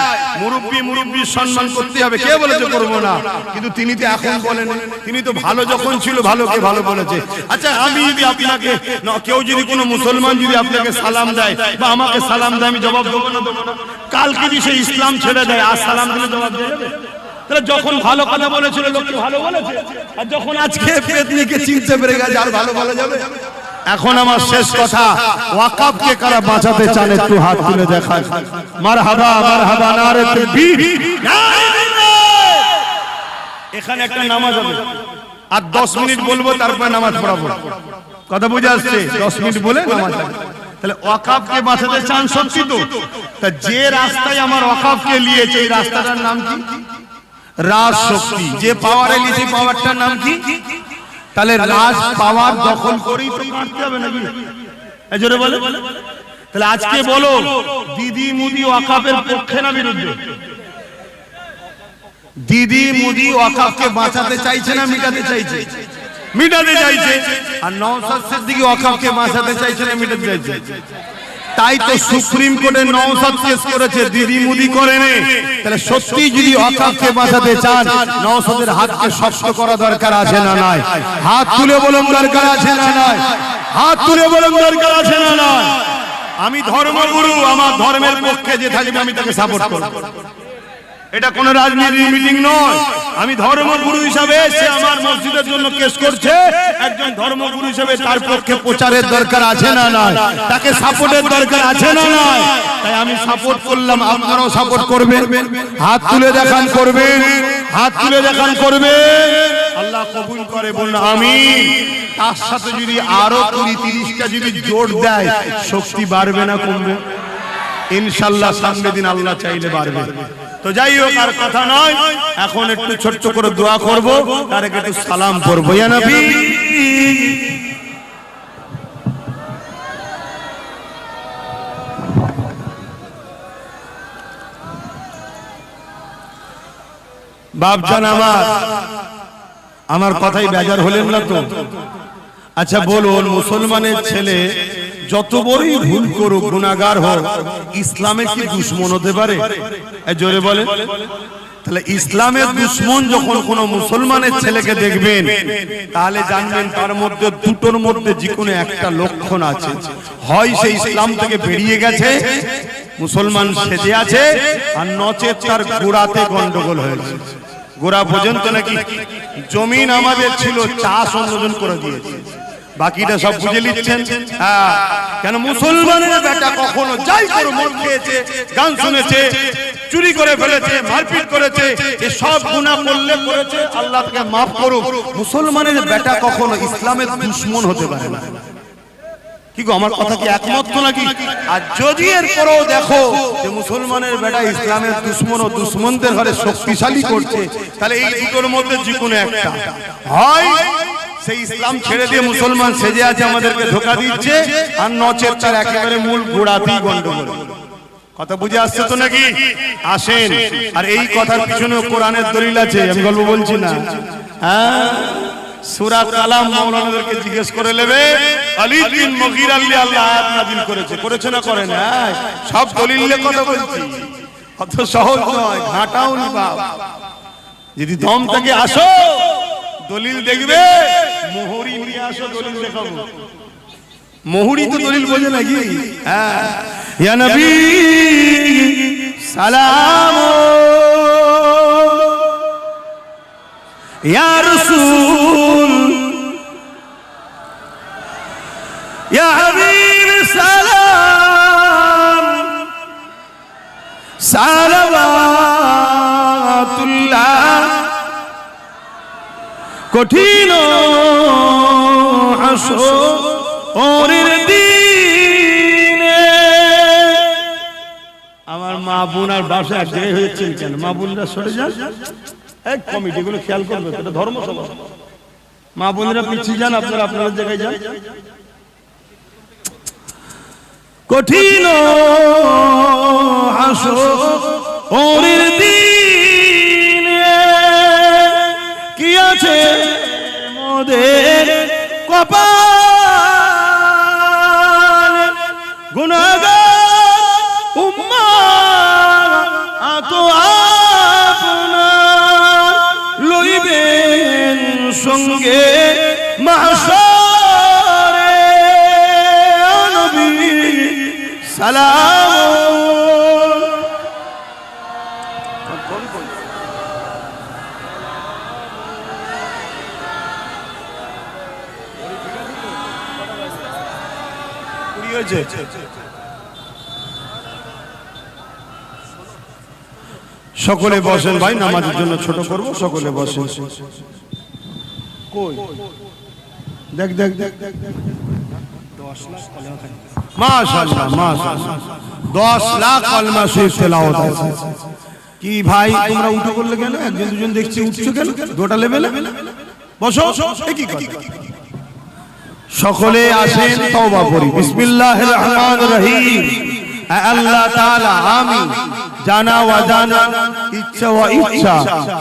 মুরব্বি সম্মান করতে হবে, কে বলেছে করবো না? কিন্তু তিনি তো এখন বলেন, তিনি তো ভালো যখন ছিল ভালোকে ভালো বলেছে। আচ্ছা আমি যদি আপনাকে, কেউ যদি কোনো মুসলমান যদি আপনাকে সালাম দেয় বা আমাকে সালাম দেয়, আমি জবাব দেবো না? দেবো না? কালকে যদি সে ইসলাম ছেড়ে দেয় আর সালাম দিলে জবাব দেবে? তাহলে যখন ভালো কথা বলেছিল লোককে ভালো বলেছে, আর যখন আজকে পেতনিকে চিনতে পেরে গেছে আর ভালো বলা যাবে? এখন আমার শেষ কথা, ওয়াকাফকে কারা বাঁচাতে চান একটু হাত তুলে দেখান। মারহাবা মারহাবা, নারে তাকবীর। এখানে একটা নামাজ হবে, আর 10 মিনিট বলবো, তারপর নামাজ পড়াবো। কথা বুঝে আসছে? 10 মিনিট বলে নামাজ হবে। তাহলে ওয়াকাফকে বাঁচাতে চান সত্যি তো? তা যে রাস্তায় আমার ওয়াকাফকে নিয়েছে, এই রাস্তাটার নাম কি? রাজ শক্তি। যে পাওয়ারে নিয়েছে, পাওয়ারটার নাম কি? তাহলে রাজ পাওয়ার দখল করেই তো কাটতে হবে নাকি? জোরে বলে। তাহলে আজকে বলো, দিদি মুদি ওয়াকাফের পক্ষে না বিরুদ্ধে? দিদি মুদি ওয়াকাফকে বাঁচাতে চাইছে না মিটাতে চাইছে? মিটাতে চাইছে। আর নওশাদ সিদ্দিকী ওয়াকাফকে বাঁচাতে চাইছে না মিটাতে চাইছে? তাই তো সুপ্রিম কোর্টে নওশাদ কেস করেছে, দিদি মুদি করেনি। তাহলে সত্যি যদি ওয়াকাফকে বাঁচাতে চান, নওশাদের হাতকে শক্ত করা দরকার আছে না নাই? হাত তুলে বলুন দরকার আছে না নাই? হাত তুলে বলুন দরকার আছে না নাই? আমি ধর্মগুরু, আমার ধর্মের পক্ষে যে থাকবে আমি তাকে সাপোর্ট করব। এটা কোন রাজনীতির মিটিং নয়। আমি ধর্মগুরু হিসাবে, সে আমার মসজিদের জন্য কেস করছে, একজন ধর্মগুরু হিসাবে তার পক্ষে প্রচারের দরকার আছে না নাই? তাকে সাপোর্টের দরকার আছে না নাই? তাই আমি সাপোর্ট করলাম, আপনারাও সাপোর্ট করবেন। হাত তুলে দেখান করবেন, হাত তুলে দেখান করবেন। আল্লাহ কবুল করে, বলুন আমিন। তার সাথে যদি আরো 20-30টা যদি জোর দেয়, শক্তি বাড়বে না কমবে? ইনশাআল্লাহ সামনের দিন আল্লাহ চাইলে বাড়বে। তো যাই হোক, আর কথা নয়, এখন একটু ছোট্ট করে দোয়া করব, তার আগে একটু সালাম করব। ইয়া নবী, বাপজান আমার কথাই বেজার হলেন না তো? আচ্ছা বলুন, মুসলমানের ছেলে যত বড়ই ভুল করুক, গুনাহগার হোক, ইসলামের কি দুশমন হতে পারে? জোরে বলে। তাহলে ইসলামের দুশমন যখন কোন মুসলমানের ছেলেকে দেখবেন, তাহলে জানবেন তার মধ্যে দুটোর মধ্যে যে কোনো একটা লক্ষণ আছে। হয় সে ইসলাম থেকে বেরিয়ে গেছে, মুসলমান সেজে আছে, আর নচেত তার গোড়াতে গন্ডগোল হয়েছে। গোড়া পর্যন্ত নাকি জমিন আমাদের ছিল, চাষ অন্যজন করে দিয়েছে, বাকিটা সব বুঝে নিচ্ছেন। কেন মুসলমানের বেটা কখনো যাই করে মদ খেয়েছে, গান শুনেছে, চুরি করে ফেলেছে, মারপিট করেছে, এই সব গুনাহ করলে করেছে, আল্লাহ তাকে মাফ করুক। মুসলমানের বেটা কখনো ইসলামের দুশমন হতে পারে না। কি গো, আমার কথা কি একমত তো নাকি? আর যদি এরপরেও দেখো যে মুসলমানের বেটা ইসলামের দুশমন ও দুশমনদের ঘরে শক্তিশালী করছে, তাহলে এই দুটোর মধ্যে যে কোনো একটা হয়, সেই ইসলাম ছেড়ে দিয়ে মুসলমান সেজে আছে, আমাদেরকে ধোঁকা দিচ্ছে, আর নচেত তার একেবারে মূল গোড়াতেই গন্ডগোল। কথা বুঝে আসছে তো নাকি? আসেন, আর এই কথার পিছনে কোরআনের দলিল আছে, আমি গল্প বলছি না। সূরা কালাম মাওলানাদেরকে জিজ্ঞেস করে নেবে। ওয়ালিদ বিন মুগীরা আল্লাহ আয়াত নাযিল করেছে না করে না? সব দলিলে কথা বলছি, অত সহজ নয়, ঘাটাও নি বাপ। যদি দম থেকে আসো দলিল দেখবে, মোহরি নিয়ে আসো, দলিল দেখাবো। মোহরি তো দলিল বোঝে নাকি? হ্যাঁ, ইয়া নবী সালাম, ইয়া রাসূল, ইয়া হাবিব সালাম, সালাওয়াতুল্লাহ। কঠিন হাসরের দিনে আমার মা বোন আর বাসা এক জায়গায় হয়েছে কেন? মা বোনরা সরে যান, এক কমিটিগুলো খেয়াল করবে, এটা ধর্মসভা। মা বোনেরা পিছিয়ে যান, আপনারা আপনাদের জায়গায় যান। কঠিন হাসরের দিনে কি আছে মোদের কপাল, গুনাহগার উম্মাহ আত আপনার লইবেন সঙ্গে মাহশরে। নবী সালাম, সকলে বসেন ভাই, নামাজের জন্য ছোট করব, সকলে বসেন। কই দেখ দেখ দেখ, 10 লাখ মাশাআল্লাহ মাশাআল্লাহ, 10 লাখ কলমা শরীফ তেলাওয়াত আছে। কি ভাই তোমরা উঠে করলে কেন? একজন দুজন দেখছি উঠছো কেন? গোটা লেভেলে বসো। কি কথা? সকলে আসেন, তওবা করি। বিসমিল্লাহির রহমানির রহিম। আল্লাহ তাআলা আমি জানা অজানা, ইচ্ছা ও ইচ্ছা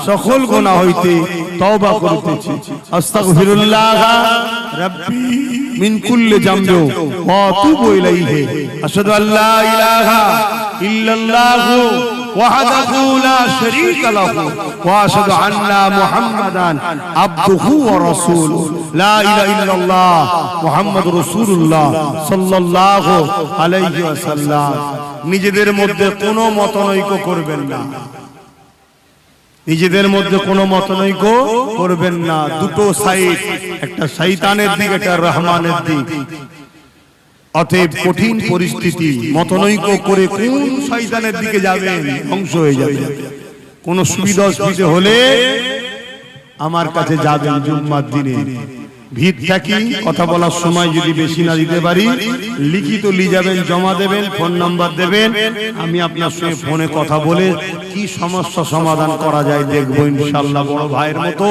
সকল গুনাহ হইতে তওবা করিতেছি। আস্তাগফিরুল্লাহ রাব্বি মিন কুল্লি যামবি ওয়া আতুবু ইলাইহি। আশহাদু আল্লা ইলাহা ইল্লাল্লাহু ওয়াহদাহু লা শারীকা লাহু ওয়া আশহাদু আন্না মুহাম্মাদান আবদুহু ওয়া রাসূলুহু। লা ইলাহা ইল্লাল্লাহ মুহাম্মাদুর রাসূলুল্লাহ সাল্লাল্লাহু আলাইহি ওয়াসাল্লাম। নিজেদের মধ্যে কোনো মতনৈক্য করবেন না, নিজেদের মধ্যে কোনো মতনৈক্য করবেন না। দুটো সাইড, একটা শয়তানের দিক, একটা রহমানের দিক। অতএব কঠিন পরিস্থিতি, মতনৈক্য করে কোন শয়তানের দিকে যাবেন? ধ্বংস হয়ে যাবে। কোন সুবিধা অসুবিধা হলে আমার কাছে যাবেন জুম্মার দিনে। ভিড় থাকি, কথা বলার সময় যদি বেশি না দিতে পারি, লিখিত নিয়ে যাবেন, জমা দেবেন, ফোন নাম্বার দেবেন। আমি আপনার সঙ্গে ফোনে কথা বলে কি সমস্যা সমাধান করা যায় দেখবো ইনশাআল্লাহ। বড় ভাইয়ের মতো,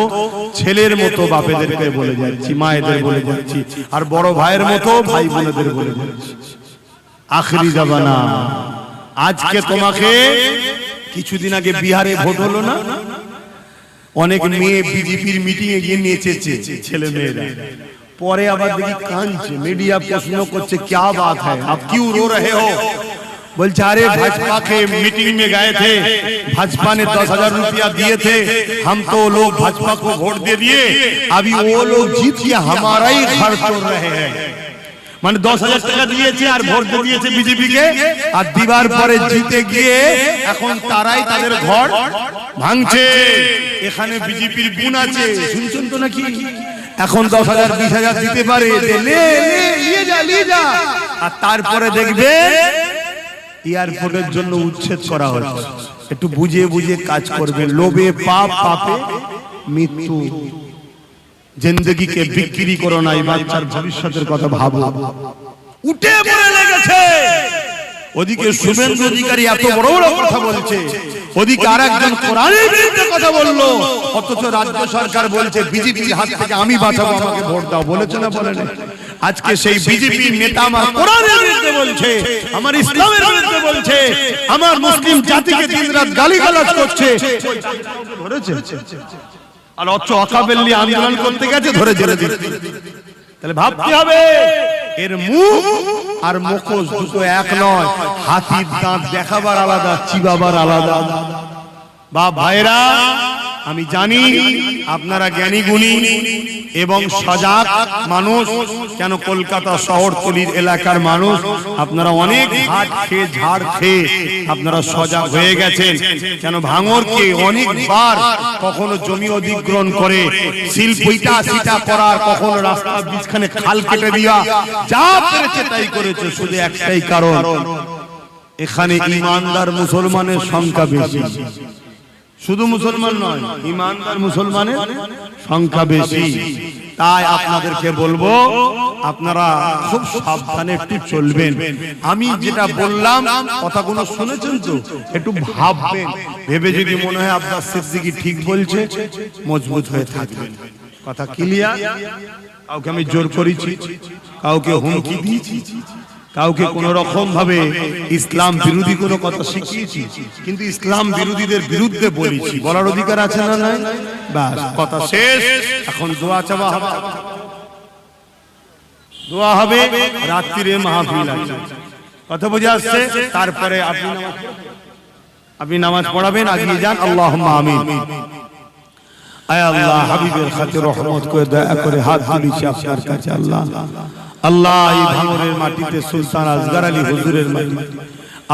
ছেলের মতো বাপেদেরকে বলে যাচ্ছি, মায়েদের বলে যাচ্ছি, আর বড় ভাইয়ের মতো ভাই বোনেদের বলে যাচ্ছি। আখরি জামানা। আজকে তোমাকে কিছুদিন আগে বিহারে ভোট হলো না? অনেক মেয়ে বিজেপির মিটিং এ গিয়ে নেচেছে, ছেলে মেয়েরা। পরে আবার দেখি কাঁদছে, মিডিয়া প্রশ্ন করছে क्या बात है, आप क्यों रो रहे हो? बोलते अरे भाजपा के मीटिंग में गए थे, भाजपा ने 10,000 रुपया दिए थे, हम तो लोग भाजपा को वोट दे दिए, अभी वो लोग जीत के हमारा ही घर तोड़ रहे हैं। মানে 10,000 টাকা দিয়েছে আর ভোট দিয়েছে বিজেপি কে, আর দিবার পরে জিতে গিয়ে এখন তারাই তাদের ঘর ভাঙছে। এখানে বিজেপির গুণ আছে, শুনছেন তো নাকি? এখন 10,000 20,000 দিতে পারে, নিয়ে যা। আর তারপরে দেখবে এয়ারপোর্টের জন্য উচ্ছেদ করা হচ্ছে। একটু বুঝে বুঝে কাজ করবে। লোভে পাপ, পাপে মৃত্যু। জিন্দেগি কে বিক্রি করো না, এই বাচ্চার ভবিষ্যতের কথা ভাবো। উঠে পড়ে লেগেছে। ওদিকে শুভেন্দু অধিকারী এত বড় বড় কথা বলছে, ওদিকে আরেকজন কোরআনের বিরুদ্ধে কথা বললো, অথচ রাজ্য সরকার বলছে বিজেপির হাত থেকে আমি বাঁচাবো, আমাকে ভোট দাও। বলেছে না বলে না? আজকে সেই বিজেপি নেতা আমার কোরআনের বিরুদ্ধে বলছে, আমার ইসলামের বিরুদ্ধে বলছে, আমার মুসলিম জাতিকে দিনরাত গালিগালাজ করছে। ধরেছে আর ওয়াকাফের আন্দোলন করতে গেছে, ধরে জেলে দিচ্ছে। তাহলে ভাবতে হবে এর মুখ আর মুখোশ দুটো এক নয়। হাতির দাঁত দেখাবার আলাদা, চিবাবার আলাদা। বাপ ভাইরা, আমি জানি আপনারা জ্ঞানী গুণী এবং সজাগ মানুষ। কেন কলকাতা শহরতলির এলাকার মানুষ আপনারা অনেক ঘাট খেয়ে ঝাড় খেয়ে আপনারা সজাগ হয়ে গেছেন। কেন ভাঙরকে অনেকবার কখনো জমি অধিগ্রহণ করে শিল্পইটা সিটা করার, কখনো রাস্তার বিছখানে খাল কেটে দিয়া, যা পেরেছে তাই করেছে। শুধু একটাই কারণ, এখানে ইমানদার মুসলমানের সংখ্যা বেশি। শুধু মুসলমান নয়, ইমানদার মুসলমানের সংখ্যা বেশি। তাই আপনাদেরকে বলবো আপনারা খুব সাবধানে একটু চলবেন। আমি যেটা বললাম কথাগুলো শুনেছেন তো, একটু ভাববেন। ভেবে যদি মনে হয় আব্বাস সিদ্দিকী ঠিক বলছে, মজবুত হয়ে থাকবেন। কথা ক্লিয়ার? কাউকে আমি জোর করেছি, কাউকে হুমকি দিয়েছি, কাউকে কোন রকম ভাবে ইসলাম বিরোধী কোনো কথা শিখিয়েছি? কিন্তু ইসলাম বিরোধীদের বিরুদ্ধে বলেছি, বলার অধিকার আছে না নাই? বাস, কথা শেষ। এখন দোয়া চাওয়া হবে, দোয়া হবে। রাত্রিরে মাহফিল আছে, কথা বুঝে আসছে? তারপরে আপনি নামাজ পড়াবেন, আগিয়ে যান। আল্লাহুম্মা আমিন। আয় আল্লাহ, হাবিবের খাতির রহমত করে দয়া করে হাত তুলেছি আপনার কাছে। আল্লাহ আল্লাহ, এই ভাঙরের মাটিতে সুলতান আসগর আলী হুজুরের মাটি,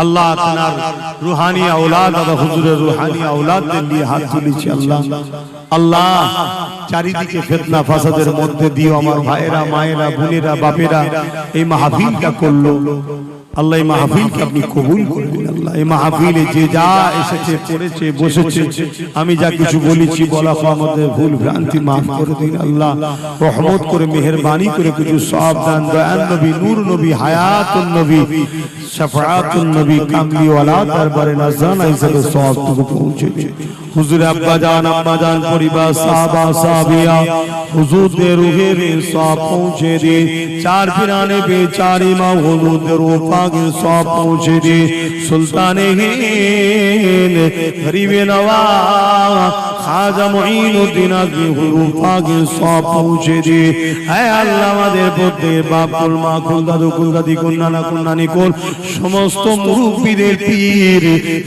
আল্লাহ আপনার রুহানি আওলাদ, দাদা হুজুরের রুহানি আওলাদদের নিয়ে হাত তুলেছি। আল্লাহ আল্লাহ, চারিদিকে ফিতনা ফাসাদের মধ্যে দিও আমার ভাইয়েরা, মায়েরা, বোনেরা, বাপেরা এই মাহফিলটা করলো। আল্লাহ এই মাহফিলকে আপনি কবুল করবেন। আল্লাহ এই মাহফিলে যে যা এসেছে, পড়েছে, বসেছে, আমি যা কিছু বলেছি বলা আমাদের ভুল ভ্রান্তি মাফ করে দিন। আল্লাহ রহমত করে মেহেরবানি করে কিছু সওয়াব দান। দয়াল নবী, নূর নবী, হায়াতুন নবী, শাফাআতুন নবী, কামলি ওয়ালা দরবারে নাজরানা হিসেবে সওয়াবটুকু পৌঁছে দিন। হুজুর আব্বা জান, আম্মা জান, পরিবার, সাহাবা সাহাবিয়া, হুজুরদের রূহের সওয়াব পৌঁছে দিন। চার পিরানে বেচারি মা হুজুরদের রূহ পাকের সওয়াব পৌঁছে দিন। সুলতানে হিন্দ, গরিবে নওয়াজ, খাজা মুঈনুদ্দিন আজমি হুজুর পাকের সওয়াব পৌঁছে দিন। হে আল্লাহ, আমাদের প্রত্যেক বাপ কুল, মা কুল, দাদু কুল, দাদি কুল, নানা কুল, নানি কুল, সমস্ত মুরব্বিদের পীর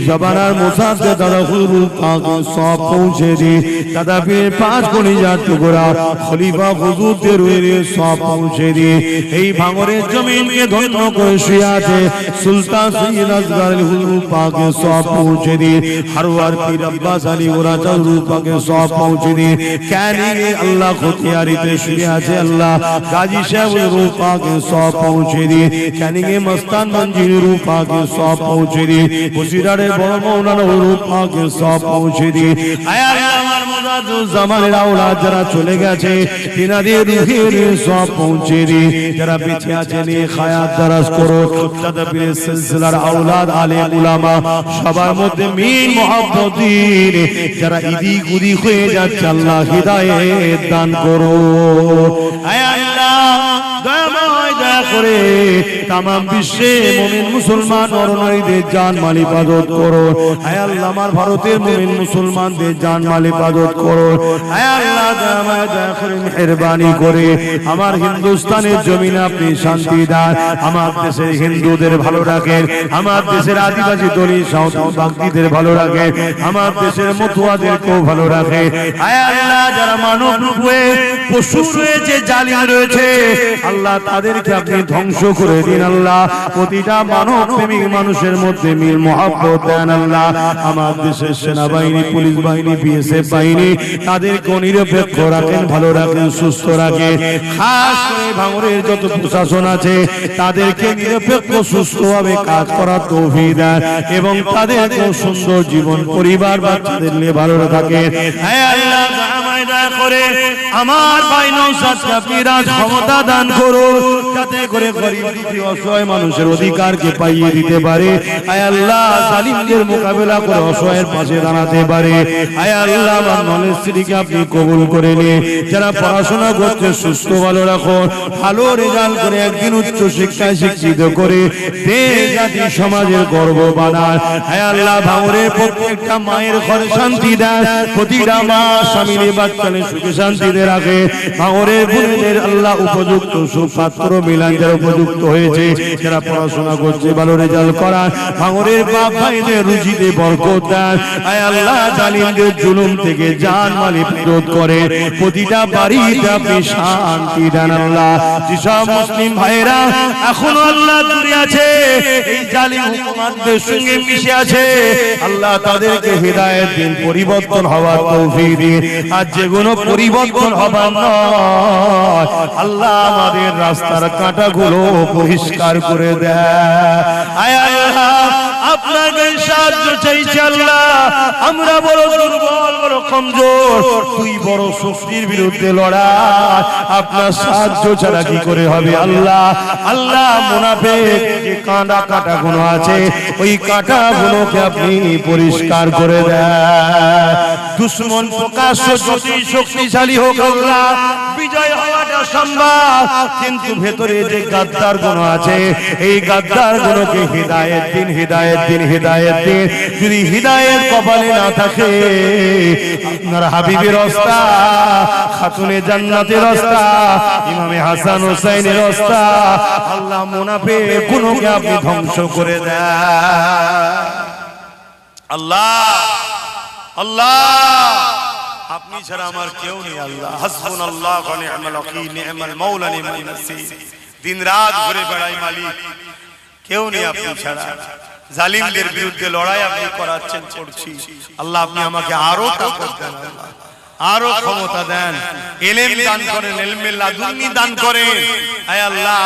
জবানার মুসাফির দাদা হুজুর পাকের সওয়াব পৌঁছে দিন। দাদা পীর পাঁচ কলিজার টুকরা খলিফা হুজুরদের রূহের সওয়াব পৌঁছে দিন। এই ভাঙরের জমিনকে ধন্য করে শুয়ে আছে সুলতান সৈয়দ আসগর আলী হুজুর পাকের সওয়াব পৌঁছে দিন। হারওয়ার পীর আব্বাস আলী ওরাজা হুজুর পাকের সওয়াব পৌঁছে দিন। ক্যানিংয়ে আল্লাহ খতিয়ারিতে শুয়ে আছে আল্লাহ গাজী সাহেব হুজুর পাকের সওয়াব পৌঁছে দিন। ক্যানিংয়ে মস্তান মঞ্জির হুজুর পাকের সওয়াব পৌঁছে দিন। বসিরহাটের বড় মাওলানা হুজুর পাকের সওয়াব পৌঁছে দিন। আয় আল্লাহ, আমার মুজাদ্দুজ্জামানের আওলাদ যারা চলে গেছে তিনাদের রূহের সওয়াব পৌঁছে দিন। যারা বেঁচে আছেন এই হায়াত দারাজ করো। দাদা পীরের সিলসিলার আওলাদ, আলেম উলামা সবার মধ্যে মিল মোহাব্বত দিন। যারা ইদিক উদিক হয়ে যাচ্ছে আল্লাহ হিদায়াত দান করো। আয় আল্লাহ, দয়াময় দয়া করে তামাম বিশ্বে মুমিন মুসলমান নরনারীদের জান মাল ইবাদত করো। আয় আল্লাহ, আমার ভারতের মুমিন মুসলমানদের জান মাল ইবাদত করো। আয় আল্লাহ, দয়াময় দয়া করে মেহেরবানি করে আমার হিন্দুস্তানের জমিনে আপনি শান্তি দান। আমার দেশের হিন্দুদের ভালো রাখেন, আমার দেশের আদিবাসী দলিত সাঁওতাল বাগদিদের ভালো রাখেন, আমার দেশের মতুয়াদেরকেও ভালো রাখেন। আয় আল্লাহ, যারা মানব রূপে পশু রয়েছে, জালিম রয়েছে আল্লাহ, তাদেরকে আপনি ধ্বংস করে দিন। আল্লাহ, প্রতিটা মানব প্রেমিক মানুষের মধ্যে মিল মোহাব্বত দেন। আল্লাহ, আমার দেশের সেনাবাহিনী, পুলিশ বাহিনী, বিএসএফ বাহিনী তাদেরকে নিরপেক্ষ রাখেন, ভালো রাখেন, সুস্থ রাখেন। খাস করে ভাঙরের যত প্রশাসন আছে তাদেরকে নিরপেক্ষ সুস্থভাবে কাজ করার তৌফিক দেন এবং তাদেরকে সুন্দর জীবন, পরিবার, বাচ্চাদের নিয়ে ভালো থাকেন। হে আল্লাহ, দয়া করে আমার ভাই নওশাদকে আপনি রাজ ক্ষমতা দান করুন, যাতে করে গরিব দুঃখী অসহায় মানুষের অধিকারকে পাইয়ে দিতে পারে। আয় আল্লাহ, জালিমদের মোকাবেলা করে অসহায়ের পাশে দাঁড়াতে পারে। আয় আল্লাহ, আমার নলেজ সিটিকে আপনি কবুল করে নিন। যারা পড়াশোনা করছে সুস্থ ভালো রাখুন, ভালো রেজাল্ট করে একদিন উচ্চ শিক্ষায় শিক্ষিত করে করে দেশ জাতি সমাজের গর্ব বানায়। হে আল্লাহ, ভাঙড়ের প্রত্যেকটা মায়ের ঘরে শান্তি দেন, প্রতিটা মা স্বামীর বাচ্চাদের সুখে শান্তিতে রাখে। ভাঙড়ের বোনেদের আল্লাহ উপযুক্ত সুপাত্র মিলান, যারা উপযুক্ত হয়েছে, যারা পড়াশোনা করছে ভালো রেজাল্ট করান। ভাঙড়ের বাপ ভাইদের রুজিতে বরকত দেন। হে আল্লাহ, জালিমদের জুলুম থেকে জান মালি ফেরত করে প্রতিটা বাড়িতে আপনি শান্তি দেন। আল্লাহ, যেসব মুসলিম ভাইরা এখনো আল্লাহ দূরে আছে, এই জালিম হুকুমতদের সঙ্গে মিশে আছে, আল্লাহ তাদেরকে হিদায়াত দিন, পরিবর্তন হওয়ার তৌফিক দিন। আর যেগুলো পরিবর্তন হবার নয়, আল্লাহ আমাদের রাস্তার কাঁটাগুলো পরিষ্কার করে দেয়। আয় আল্লাহ, আপনার কাছে সাহায্য চাইছি আল্লাহ। আমরা বড় দুর্বল, বড় কমজোর, তুই বড় শক্তির বিরুদ্ধে লড়াই, আপনার সাহায্য ছাড়া কি করে হবে আল্লাহ। আল্লাহ, মুনাফিক যে কাঁটা গুলো আছে, ওই কাঁটা গুলোকে আপনি পরিষ্কার করে দেন। দুশ্মন প্রকাশ্য যদি শক্তিশালী হোক আল্লাহ, বিজয় হওয়াটা সম্ভব, কিন্তু ভেতরে যে গাদ্দার গুলো আছে, এই গাদ্দার গুলোকে হিদায়াত দিন, হিদায়াত দিন, হিদায়াত দিন। যদি হিদায়াত কপালে না থাকে, আপনার হাবিবের রাস্তা, খাতুনে জান্নাতের রাস্তা, ইমামে হাসান হোসেনের রাস্তা, আল্লাহ মুনাফিক গুলোকে আপনি ধ্বংস করে দেন। আল্লাহ, আল্লাহ, আপনি ছাড়া আমার কেউ নেই আল্লাহ। হাসবুনাল্লাহু ওয়া নি'মাল ওয়াকিল, নি'মাল মাওলা নি'মান নাসির। দিন রাত ঘুরে বেড়াই মালিক, কেউ নেই আপনি ছাড়া। জালিমদের বিরুদ্ধে লড়াই আপনি করাচ্ছেন, করছি আল্লাহ। আপনি আমাকে আরো তাকত দেন আল্লাহ, আরো ক্ষমতা দেন, ইলম দান করেন, ইলমে লাদুন্নি দান করেন। হে আল্লাহ,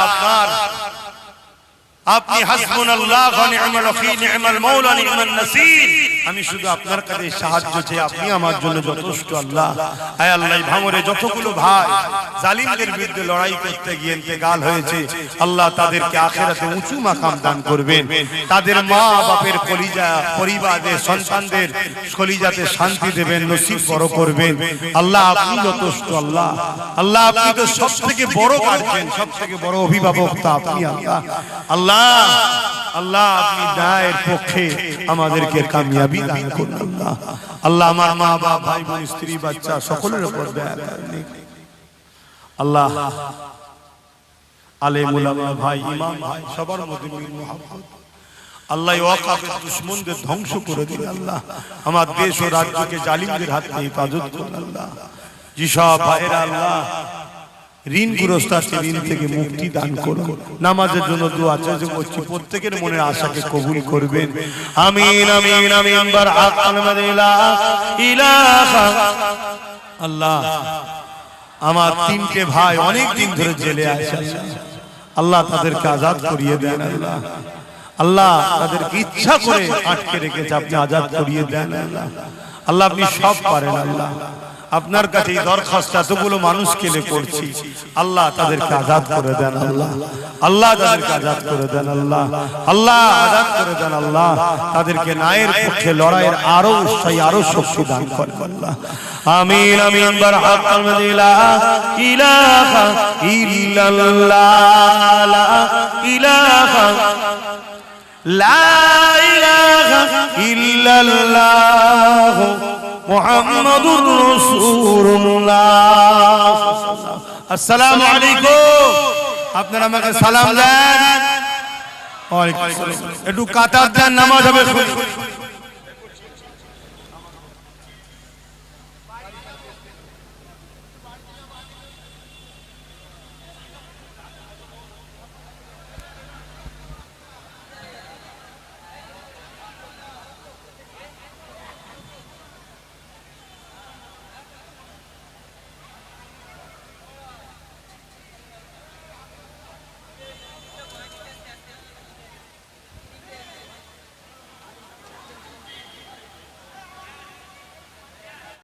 আপনি হাসবুনাল্লাহু ওয়া নি'মাল ওয়াকিল, নি'মাল মাওলা নি'মান নাসির। আমি শুধু আপনার কাছে সাহায্য চাই, আপনি আমার জন্য যথেষ্ট আল্লাহ। হে আল্লাহ, ভাঙড়ে যতগুলো ভাই জালিমদের বিরুদ্ধে লড়াই করতে গিয়ে ইন্তেকাল হয়েছে, আল্লাহ তাদেরকে আখিরাতে উঁচু মাকাম দান করবেন। তাদের মা বাপের কলিজা, পরিবারের সন্তানদের কলিজাতে শান্তি দেবেন, নসিব বড় করবেন। আল্লাহ, আপনি যথেষ্ট আল্লাহ। আল্লাহ, আপনি তো সবথেকে বড় গার্জিয়ান, সবথেকে বড় অভিভাবক তো আপনি আল্লাহ। আল্লাহ, আল্লাহ, আপনি ন্যায়ের পক্ষে আমাদেরকে কামিয়াবি দান করুন আল্লাহ। আল্লাহ, আমার মা বাবা, ভাই বোন, স্ত্রী, বাচ্চা সকলের উপর দয়া করেন আল্লাহ। আলেম উলামা ভাই, ইমাম ভাই, সবার মধ্যে মিল মুহাব্বত আল্লাহ ওয়াকাফের দুশমনদের ধ্বংস করে দিন আল্লাহ। আমার দেশ ও রাজ্যকে জালিমদের হাত থেকে হেফাজত করুন আল্লাহ। যেসব ভাইরা আল্লাহ ঋণগ্রস্ত আছে, ঋণ থেকে মুক্তি দান করুন। নামাজের জন্য দোয়া চাইছি, প্রত্যেকের মনের আশাকে কবুল করবেন। আমিন, আমিন, আমিন। বারআত আলমাদিলা ইলাহা আল্লাহ। আমার তিনটে ভাই অনেক দিন ধরে জেলে আছে আল্লাহ, তাদেরকে আজাদ করিয়ে দেন আল্লাহ। আল্লাহ, তাদেরকে ইচ্ছা করে আটকে রেখেছে, আপনি আজাদ করিয়ে দেন আল্লাহ। আল্লাহ, আপনি সব পারেন আল্লাহ। আপনার কাছে এই দরখাস্ত এতগুলো মানুষকে নিয়ে করছি, আল্লাহ তাদেরকে আজাদ করে দেন আল্লাহ। আল্লাহ, তাদেরকে আজাদ করে দেন আল্লাহ। আল্লাহ, আজাদ করে দেন আল্লাহ। তাদেরকে ন্যায়ের পক্ষে লড়াইয়ের আরো উৎসাহী, আরো শক্তি দান করেন আল্লাহ। আমিন, আমিন। বারআত আলমাদিলা ইলাহা ইল্লাল্লাহ, লা ইলাহা, লা ইলাহা ইল্লাল্লাহ মুহাম্মাদুর রাসূলুল্লাহ। আসসালামু আলাইকুম। আপনারা আমাকে সালাম দেন। ওয়া আলাইকুম আসসালাম। একটু কাতার দেন, নামাজ হবে।